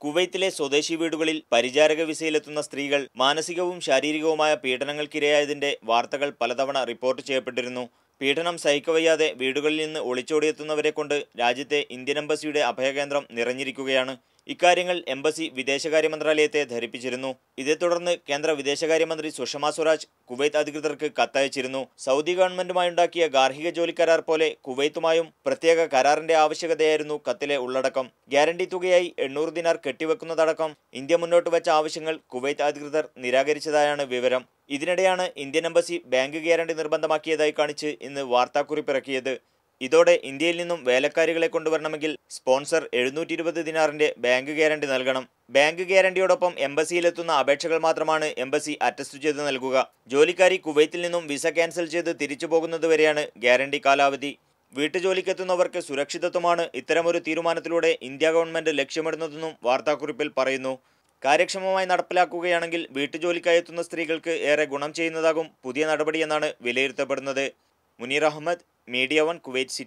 കുവൈത്തിലെ സ്വദേശി വീടുകളിൽ പരിചാരക വിസയിലെത്തുന്ന സ്ത്രീകൾ മാനസികവും ശാരീരികവുമായ പീഡനങ്ങൾക്കിരയായതിന്റെ വാർത്തകൾ പലതവണ റിപ്പോർട്ട് ചെയ്യപ്പെട്ടിരുന്നു. പീഡനം സഹിക്കവയ്യാതെ വീടുകളിൽ നിന്ന് ഒളിച്ചോടിയെത്തുന്നവരെ കൊണ്ട് രാജ്യത്തെ ഇന്ത്യൻ എംബസിയുടെ അഭയകേന്ദ്രം നിറഞ്ഞിരിക്കുകയാണ്. ഇക്കാര്യങ്ങൾ എംബസി വിദേശകാര്യ മന്ത്രാലയത്തെ ധരിപ്പിച്ചിരുന്നു. ഇതേ തുടർന്ന് കേന്ദ്ര വിദേശകാര്യമന്ത്രി സുഷമ സ്വരാജ് കുവൈത്ത് അധികൃതർക്ക് കത്തയച്ചിരുന്നു. സൗദി ഗവൺമെന്റുമായുണ്ടാക്കിയ ഗാർഹിക ജോലി കരാർ പോലെ കുവൈത്തുമായും പ്രത്യേക കരാറിന്റെ ആവശ്യകതയായിരുന്നു കത്തിലെ ഉള്ളടക്കം. ഗ്യാരണ്ടി തുകയായി 800 ദിനാർ കെട്ടിവെക്കുന്നതടക്കം ഇന്ത്യ മുന്നോട്ട് വെച്ച ആവശ്യങ്ങൾ കുവൈത്ത് അധികൃതർ നിരാകരിച്ചതായാണ് വിവരം. ഇതിനിടെയാണ് ഇന്ത്യൻ എംബസി ബാങ്ക് ഗ്യാരണ്ടി നിർബന്ധമാക്കിയതായി കാണിച്ച് ഇന്ന് വാർത്താക്കുറിപ്പിറക്കിയത്. ഇതോടെ ഇന്ത്യയിൽ നിന്നും വേലക്കാരികളെ കൊണ്ടുവരണമെങ്കിൽ സ്പോൺസർ 720 ദിനാറിന്റെ ബാങ്ക് ഗ്യാരണ്ടി നൽകണം. ബാങ്ക് ഗ്യാരണ്ടിയോടൊപ്പം എംബസിയിലെത്തുന്ന അപേക്ഷകൾ മാത്രമാണ് എംബസി അറ്റസ്റ്റ് ചെയ്ത് നൽകുക. ജോലിക്കാരി കുവൈത്തിൽ നിന്നും വിസ ക്യാൻസൽ ചെയ്ത് തിരിച്ചു പോകുന്നതുവരെയാണ് ഗ്യാരണ്ടി കാലാവധി. വീട്ടുജോലിക്കെത്തുന്നവർക്ക് സുരക്ഷിതത്വമാണ് ഇത്തരമൊരു തീരുമാനത്തിലൂടെ ഇന്ത്യ ഗവൺമെന്റ് ലക്ഷ്യമിടുന്നതെന്നും വാർത്താക്കുറിപ്പിൽ പറയുന്നു. കാര്യക്ഷമമായി നടപ്പിലാക്കുകയാണെങ്കിൽ വീട്ടുജോലിക്കായി എത്തുന്ന സ്ത്രീകൾക്ക് ഏറെ ഗുണം ചെയ്യുന്നതാകും പുതിയ നടപടിയെന്നാണ് വിലയിരുത്തപ്പെടുന്നത്. Muneer Ahmed, media 1 Kuwait city.